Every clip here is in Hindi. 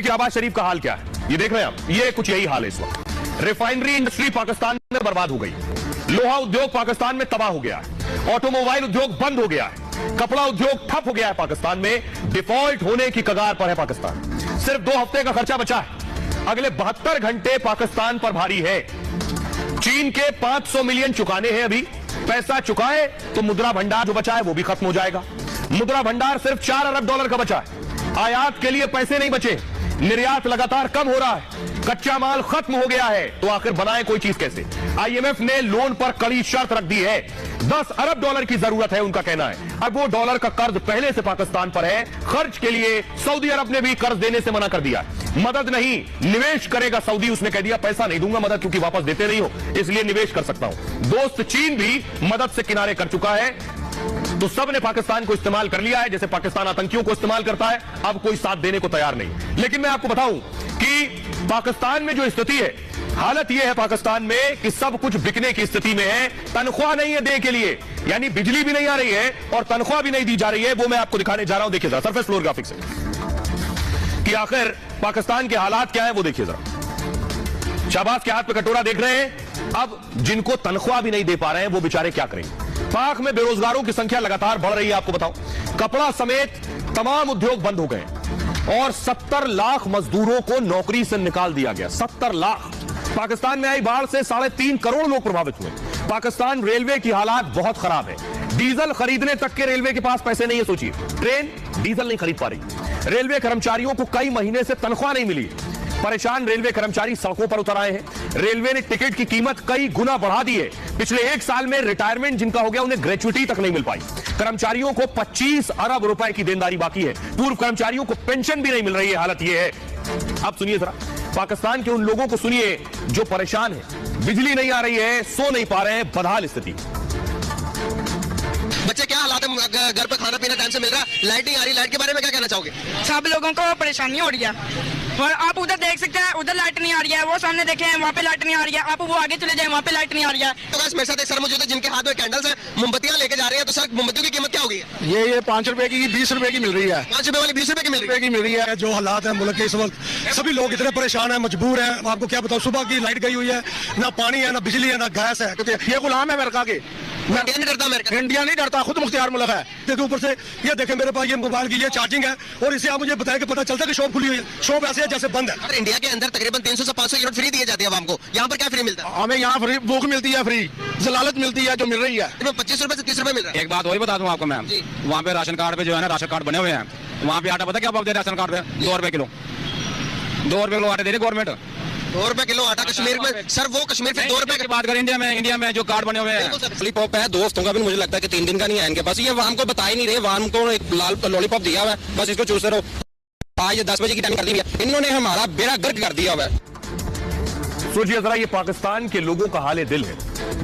देखिए आबाद शरीफ का हाल क्या है, ये देख रहे हैं आप, ये कुछ यही हाल है इस वक्त। रिफाइनरी इंडस्ट्री पाकिस्तान में बर्बाद हो गई, लोहा उद्योग पाकिस्तान में तबाह हो गया है, ऑटोमोबाइल उद्योग बंद हो गया है, कपड़ा उद्योग ठप हो गया है पाकिस्तान में, डिफॉल्ट होने की कगार पर है पाकिस्तान। सिर्फ 2 हफ्ते का खर्चा बचा है, अगले 72 घंटे पाकिस्तान पर भारी है। चीन के 500 मिलियन चुकाने हैं अभी, पैसा चुकाए तो मुद्रा भंडार जो बचा है वो भी खत्म हो जाएगा। मुद्रा भंडार सिर्फ $4 अरब का बचा है, आयात के लिए पैसे नहीं बचे, निर्यात लगातार कम हो रहा है, कच्चा माल खत्म हो गया है, तो आखिर बनाए कोई चीज कैसे। IMF ने लोन पर कड़ी शर्त रख दी है, $10 अरब की जरूरत है उनका कहना है। अब वो डॉलर का कर्ज पहले से पाकिस्तान पर है, खर्च के लिए सऊदी अरब ने भी कर्ज देने से मना कर दिया, मदद नहीं निवेश करेगा सऊदी, उसने कह दिया पैसा नहीं दूंगा मदद क्योंकि वापस देते नहीं हो, इसलिए निवेश कर सकता हूं। दोस्त चीन भी मदद से किनारे कर चुका है, तो सब ने पाकिस्तान को इस्तेमाल कर लिया है जैसे पाकिस्तान आतंकियों को इस्तेमाल करता है, अब कोई साथ देने को तैयार नहीं। लेकिन मैं आपको बताऊं कि पाकिस्तान में जो स्थिति है, हालत यह है पाकिस्तान में कि सब कुछ बिकने की स्थिति में है, तनख्वाह नहीं है देने के लिए, यानी बिजली भी नहीं आ रही है और तनख्वाह भी नहीं दी जा रही है। वो मैं आपको दिखाने जा रहा हूं, देखिए जरा सरफेस फ्लोर ग्राफिक्स से कि आखिर पाकिस्तान के हालात क्या है वो देखिए जरा। शहबाज के हाथ पे कटोरा देख रहे हैं, अब जिनको तनख्वाह भी नहीं दे पा रहे हैं वो बेचारे क्या करेंगे। पाक में बेरोजगारों की संख्या लगातार बढ़ रही है, आपको बताऊं कपड़ा समेत तमाम उद्योग बंद हो गए और 70 लाख मजदूरों को नौकरी से निकाल दिया गया। 70 लाख। पाकिस्तान में आई बाढ़ से 3.5 करोड़ लोग प्रभावित हुए। पाकिस्तान रेलवे की हालात बहुत खराब है, डीजल खरीदने तक के रेलवे के पास पैसे नहीं है। सोचिए ट्रेन डीजल नहीं खरीद पा रही, रेलवे कर्मचारियों को कई महीने से तनख्वाह नहीं मिली, परेशान रेलवे कर्मचारी सड़कों पर उतर आए हैं। रेलवे ने टिकट की कीमत कई गुना बढ़ा दी है, पिछले 1 साल में रिटायरमेंट जिनका हो गया उन्हें ग्रेच्युटी तक नहीं मिल पाई। कर्मचारियों को 25 अरब रुपए की देनदारी बाकी है, पूर्व कर्मचारियों को पेंशन भी नहीं मिल रही है। हालत यह है, अब सुनिए जरा पाकिस्तान के उन लोगों को सुनिए जो परेशान है, बिजली नहीं आ रही है, सो नहीं पा रहे हैं, बदहाल स्थिति। बच्चे क्या हालात है, घर पर खाना पीना टाइम से मिल रहा है, लाइट नहीं आ रही, लाइट के बारे में क्या कहना चाहोगे। सब लोगों को परेशानी हो रही है और आप उधर देख सकते हैं, उधर लाइट नहीं आ रही है, वो सामने देखे हैं वहाँ पे लाइट नहीं आ रही है, आप वो आगे चले जाए वहाँ पे लाइट नहीं आ रही है। तो मेरे साथ एक सर मौजूद है जिनके हाथ में कैंडल्स है, मोमबत्तियां लेके जा रहे हैं, तो सर मोमबत्तियों की कीमत क्या होगी। ये 5 रुपए की 20 रुपए की मिल रही है, 5 रुपए वाली 20 रुपए की मिल रही है। जो हालात है मुल्क के इस वक्त, सभी लोग इतने परेशान है, मजबूर है। आपको क्या बताऊं, सुबह की लाइट गई हुई है, ना पानी है, ना बिजली है, ना गैस है, क्योंकि ये गुलाम है अमेरिका के। इंडिया नहीं डरता, अमेरिका इंडिया नहीं डरता, खुद मुख्तियार मुल्क है। देखो ऊपर से ये देखें, मेरे पास ये मोबाइल की ये चार्जिंग है और इसे आप मुझे बताएं कि पता चलता है कि शॉप खुली हुई है, शॉप ऐसे है जैसे बंद है। इंडिया के अंदर तकरीबन 300 से 500 यूनिट फ्री दिए जाते हैं आपको, यहाँ पर क्या फ्री मिलता है। हमें यहाँ फ्री भूख मिलती है, फ्री जलालत मिलती है जो मिल रही है। 25 रुपए से 30 रुपए मिल रहा है। एक बात और बता दूं आपको मैम, वहाँ पे राशन कार्ड पे जो है ना, राशन कार्ड बने हुए हैं, वहाँ पे आटा पता क्या भाव दे राशन कार्ड पे 2 रुपए किलो, 2 रुपए किलो आटा दे रही गवर्नमेंट। 2 रुपए किलो आटा कश्मीर में, सर वो कश्मीर में 2 रुपए की बात करें, इंडिया में जो कार्ड बने हुए हैं। लॉलीपॉप है दोस्तों का भी, मुझे लगता है कि 3 दिन का नहीं है इनके पास, ये हमको बता ही नहीं रहे। वहां हमको एक लाल लॉलीपॉप दिया हुआ है, बस इसको चूसते रहो। आज 10 बजे की टाइम कर दी है, इन्होंने हमारा बेड़ा गर्क कर दिया हुआ है। सोचिए जरा, ये पाकिस्तान के लोगों का हाल दिल है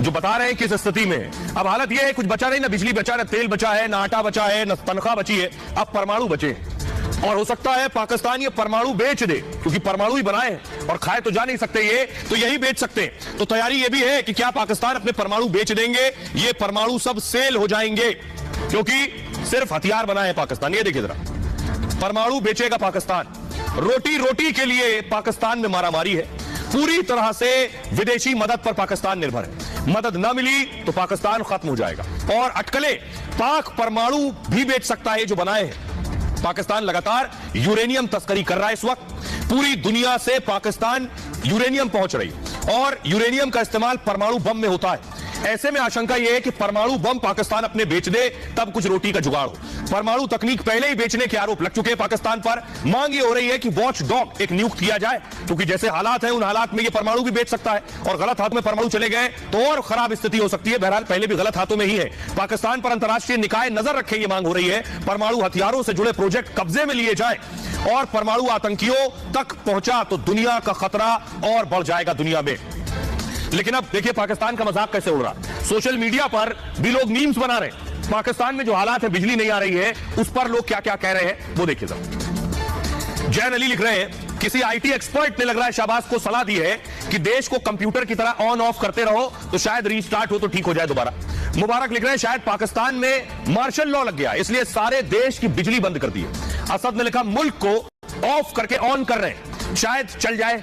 जो बता रहे हैं किस स्थिति में है। अब हालत यह है, कुछ बचा नहीं, ना बिजली बचा, ना तेल बचा है, ना आटा बचा है, ना तनख्वाह बची है, अब परमाणु बचे हैं। और हो सकता है पाकिस्तान ये परमाणु बेच दे, क्योंकि परमाणु ही बनाए हैं और खाए तो जा नहीं सकते ये, तो यही बेच सकते हैं। तो तैयारी ये भी है कि क्या पाकिस्तान अपने परमाणु बेच देंगे, ये परमाणु सब सेल हो जाएंगे, क्योंकि सिर्फ हथियार बनाए हैं पाकिस्तान। ये देखिए जरा, परमाणु बेचेगा पाकिस्तान, रोटी रोटी के लिए पाकिस्तान में मारामारी है, पूरी तरह से विदेशी मदद पर पाकिस्तान निर्भर है। मदद ना मिली तो पाकिस्तान खत्म हो जाएगा। और अटकले, पाक परमाणु भी बेच सकता है जो बनाए हैं। पाकिस्तान लगातार यूरेनियम तस्करी कर रहा है इस वक्त, पूरी दुनिया से पाकिस्तान यूरेनियम पहुंच रही है और यूरेनियम का इस्तेमाल परमाणु बम में होता है। ऐसे में आशंका यह है कि परमाणु बम पाकिस्तान अपने बेच दे, तब कुछ रोटी का जुगाड़ हो। परमाणु तकनीक पहले ही बेचने के आरोप लग चुके हैं पाकिस्तान पर। मांग ये हो रही है कि वॉच डॉग एक नियुक्त किया जाए, क्योंकि जैसे हालात हैं उन हालात में ये परमाणु भी बेच सकता है और गलत हाथ में परमाणु चले गए तो और खराब स्थिति हो सकती है। बहरहाल पहले भी गलत हाथों में ही है। पाकिस्तान पर अंतर्राष्ट्रीय निकाय नजर रखे, ये मांग हो रही है। परमाणु हथियारों से जुड़े प्रोजेक्ट कब्जे में लिए जाए और परमाणु आतंकियों तक पहुंचा तो दुनिया का खतरा और बढ़ जाएगा दुनिया में। लेकिन अब देखिए पाकिस्तान का मजाक कैसे उड़ रहा है। सोशल मीडिया पर भी लोग मीम्स बना रहे हैं। पाकिस्तान में जो हालात है, बिजली नहीं आ रही है, उस पर लोग क्या क्या कह रहे हैं वो देखिए जरा। जैन अली लिख रहे हैं, किसी आईटी एक्सपर्ट ने लग रहा है शहबाज को सलाह दी है कि देश को कंप्यूटर की तरह ऑन ऑफ करते रहो तो शायद रीस्टार्ट हो तो ठीक हो जाए दोबारा। मुबारक लिख रहे हैं, शायद पाकिस्तान में मार्शल लॉ लग गया इसलिए सारे देश की बिजली बंद कर दी है। असद ने लिखा, मुल्क को ऑफ करके ऑन कर रहे हैं, शायद चल जाए।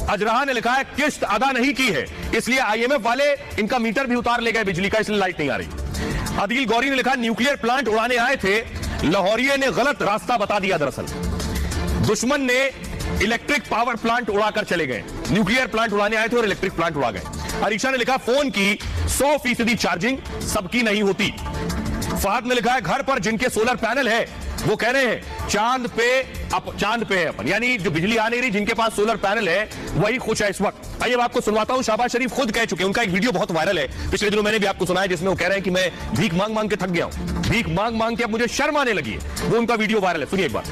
अजरहा ने लिखा है किस्त अदा नहीं की है इसलिए आईएमएफ वाले इनका मीटर भी उतार ले गए बिजली का, इसलिए लाइट नहीं आ रही। आदिल गौरी ने लिखा न्यूक्लियर प्लांट उड़ाने आए थे, लाहौरिये ने गलत रास्ता बता दिया। दरअसल दुश्मन ने इलेक्ट्रिक पावर प्लांट उड़ाकर चले गए, न्यूक्लियर प्लांट उड़ाने आए थे और इलेक्ट्रिक प्लांट उड़ा गए। अरीशा ने लिखा फोन की 100% चार्जिंग सबकी नहीं होती। फहद ने लिखा है घर पर जिनके सोलर पैनल है वो कह रहे हैं चांद पे है अपन, यानी जो बिजली आ नहीं रही जिनके पास सोलर पैनल है वही खुश है इस वक्त। आइए आपको सुनवाता हूं, शहबाज शरीफ खुद कह चुके हैं, उनका एक वीडियो बहुत वायरल है पिछले दिनों, मैंने भी आपको सुनाया, जिसमें वो कह रहे हैं कि मैं भीख मांग मांग के थक गया हूं, भीख मांग मांग के अब मुझे शर्म आने लगी है। वो उनका वीडियो वायरल है, सुनिए एक बार।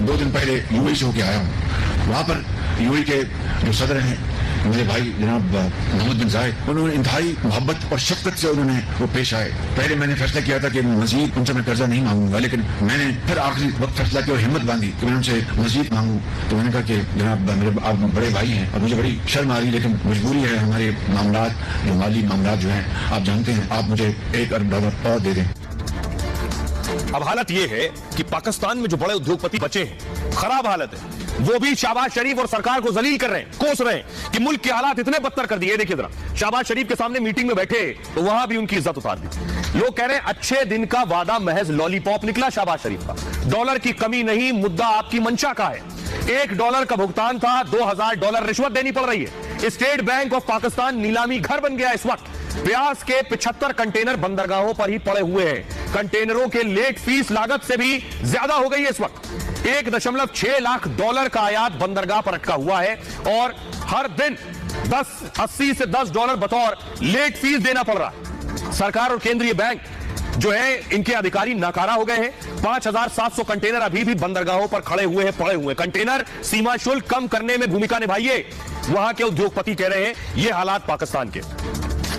2 दिन पहले यूएई से होके आया हूँ, वहां पर यूएई के जो सदर हैं मेरे भाई जनाब मोहम्मद बिन जायद, उन्होंने इंतहाई मोहब्बत और शफकत से उन्होंने वो पेश आए। पहले मैंने फैसला किया था कि मजीद उनसे मैं कर्जा नहीं मांगूंगा, लेकिन मैंने फिर आखिरी वक्त फैसला किया और हिम्मत बांधी कि मैं उनसे मजीद मांगू। तो मैंने कहा कि जनाब मेरे आप बड़े भाई हैं और मुझे बड़ी शर्म आ रही, लेकिन मजबूरी है, हमारे मामला माली मामला जो है आप जानते हैं, आप मुझे $1 अरब और दे दें। अब हालत यह है कि पाकिस्तान में जो बड़े उद्योगपति बचे हैं, खराब हालत है, वो भी शहबाज शरीफ और सरकार को जलील कर रहे हैं, कोस रहे हैं कि मुल्क के हालात इतने बदतर कर दिए। देखिए जरा, शहबाज शरीफ के सामने मीटिंग में बैठे तो वहां भी उनकी इज्जत उतार दी। लोग कह रहे हैं अच्छे दिन का वादा महज लॉलीपॉप निकला शहबाज शरीफ का, डॉलर की कमी नहीं, मुद्दा आपकी मंशा का है। $1 का भुगतान था, $2000 रिश्वत देनी पड़ रही है। स्टेट बैंक ऑफ पाकिस्तान नीलामी घर बन गया इस वक्त। प्याज के 75 कंटेनर बंदरगाहों पर ही पड़े हुए हैं। कंटेनरों के लेट फीस लागत से भी ज्यादा हो गई है इस वक्त। $1.6 लाख का आयात बंदरगाह पर अटका हुआ है और हर दिन 80 से $10 बतौर लेट फीस देना पड़ रहा है। सरकार और केंद्रीय बैंक जो है इनके अधिकारी नाकारा हो गए हैं। 5700 कंटेनर अभी भी बंदरगाहों पर खड़े हुए हैं, पड़े हुए हैं। कंटेनर सीमा शुल्क कम करने में भूमिका निभाइए, वहां के उद्योगपति कह रहे हैं। ये हालात पाकिस्तान के।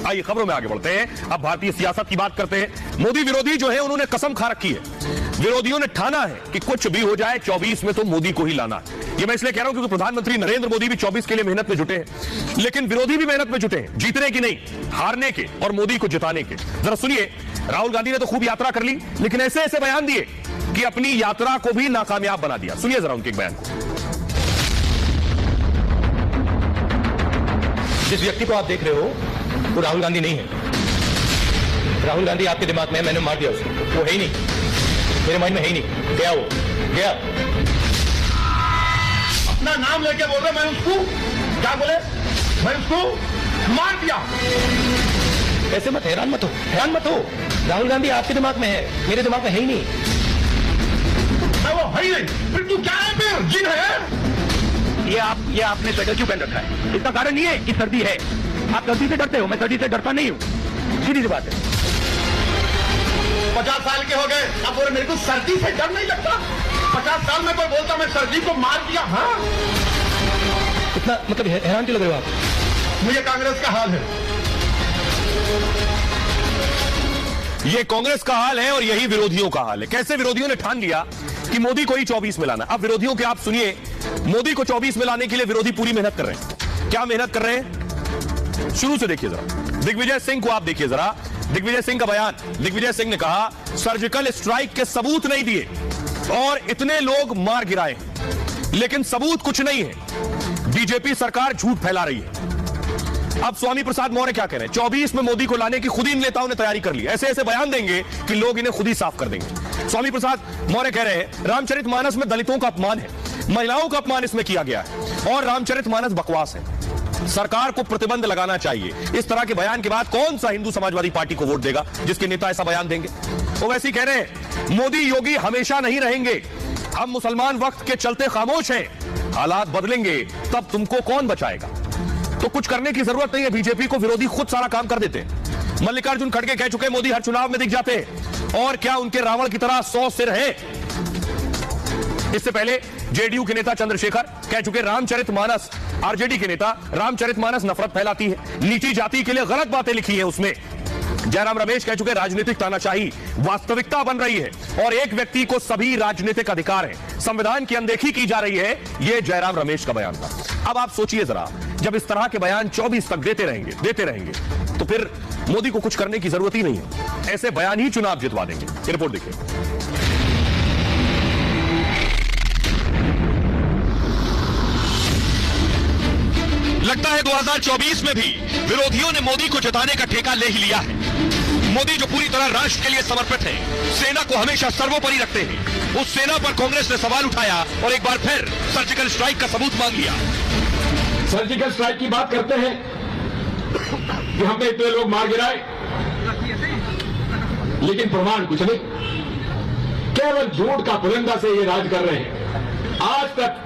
आइए खबरों में आगे बढ़ते हैं, अब भारतीय सियासत की बात करते हैं। मोदी विरोधी जो है उन्होंने कसम खा रखी है, विरोधियों ने ठाना है कि कुछ भी हो जाए 24 में तो मोदी को ही लाना है। ये मैं इसलिए कह रहा हूं क्योंकि प्रधानमंत्री नरेंद्र मोदी भी 24 के लिए मेहनत में जुटे हैं, लेकिन विरोधी भी मेहनत में जुटे हैं, जीतने की नहीं, हारने के और मोदी को जिताने के। जरा सुनिए, राहुल गांधी ने तो खूब यात्रा कर ली, लेकिन ऐसे ऐसे बयान दिए कि अपनी यात्रा को भी नाकामयाब बना दिया। सुनिए जरा उनके एक बयान को। जिस व्यक्ति को आप देख रहे हो वो राहुल गांधी नहीं है। राहुल गांधी आपके दिमाग में, मैंने मार दिया उसको, वो है ही नहीं, मेरे माइंड में है ही नहीं, गया वो गया। अपना नाम लेके बोल रहे, मैं उसको क्या बोले, मैं उसको मार दिया। ऐसे मत, हैरान मत हो। राहुल गांधी आपके दिमाग में है, मेरे दिमाग में है ही नहीं। मैं वो है ही नहीं, फिर तू क्या है, फिर जिन है। ये आपने स्वेटर क्यों पहन रखा है? इसका कारण नहीं है कि सर्दी है, आप सर्दी से डरते हो, मैं सर्दी से डरता नहीं हूं, सीधी सी बात है। 50 साल के हो गए, अब बोले मेरे को सर्दी से डर नहीं लगता। 50 साल में कोई बोलता मैं सर्दी को मार दिया। हाँ, इतना मतलब हैरान क्यों लग रहे हो आप? मुझे कांग्रेस का हाल है, ये कांग्रेस का हाल है और यही विरोधियों का हाल है। कैसे विरोधियों ने ठान लिया कि मोदी को ही 24 में लाना। अब विरोधियों के आप सुनिए, मोदी को 24 में लाने के लिए विरोधी पूरी मेहनत कर रहे हैं। क्या मेहनत कर रहे हैं, शुरू से देखिए जरा। दिग्विजय सिंह को आप देखिए जरा, दिग्विजय सिंह का बयान। दिग्विजय सिंह ने कहा सर्जिकल स्ट्राइक के सबूत नहीं दिए और इतने लोग मार गिराए, लेकिन सबूत कुछ नहीं है, बीजेपी सरकार झूठ फैला रही है। अब स्वामी प्रसाद मौर्य क्या कह रहे हैं, 24 में मोदी को लाने की खुद ही इन नेताओं ने तैयारी कर ली। ऐसे ऐसे बयान देंगे कि लोग इन्हें खुद ही साफ कर देंगे। स्वामी प्रसाद मौर्य कह रहे हैं रामचरितमानस में दलितों का अपमान है, महिलाओं का अपमान इसमें किया गया है और रामचरितमानस बकवास है, सरकार को प्रतिबंध लगाना चाहिए। इस तरह के बयान के बाद कौन सा हिंदू समाजवादी पार्टी को वोट देगा जिसके नेता ऐसा बयान देंगे। वो वैसे ही कह रहे हैं मोदी योगी हमेशा नहीं रहेंगे, हम मुसलमान वक्त के चलते खामोश हैं, हालात बदलेंगे तब तुमको कौन बचाएगा। तो कुछ करने की जरूरत नहीं है, बीजेपी को विरोधी खुद सारा काम कर देते हैं। मल्लिकार्जुन खड़गे कह चुके मोदी हर चुनाव में दिख जाते हैं, और क्या उनके रावण की तरह 100 सिर है। इससे पहले जेडीयू के नेता चंद्रशेखर कह चुके रामचरितमानस, आरजेडी के नेता रामचरितमानस नफरत फैलाती है, नीची जाति के लिए गलत बातें लिखी है उसमें। जयराम रमेश कह चुके राजनीतिक तानाशाही वास्तविकता बन रही है और एक व्यक्ति को सभी राजनीतिक अधिकार है, संविधान की अनदेखी की जा रही है। यह जयराम रमेश का बयान था। अब आप सोचिए जरा, जब इस तरह के बयान 24 तक देते रहेंगे तो फिर मोदी को कुछ करने की जरूरत ही नहीं है, ऐसे बयान ही चुनाव जितवा देंगे। रिपोर्ट देखिए। लगता है 2024 में भी विरोधियों ने मोदी को जिताने का ठेका ले ही लिया है। मोदी जो पूरी तरह राष्ट्र के लिए समर्पित है, सेना को हमेशा सर्वोपरि रखते हैं, उस सेना पर कांग्रेस ने सवाल उठाया और एक बार फिर सर्जिकल स्ट्राइक का सबूत मांग लिया। सर्जिकल स्ट्राइक की बात करते हैं कि हमने इतने लोग मार गिराए, लेकिन प्रमाण कुछ नहीं, केवल झूठ का पुलिंदा से ये राज कर रहे हैं। आज तक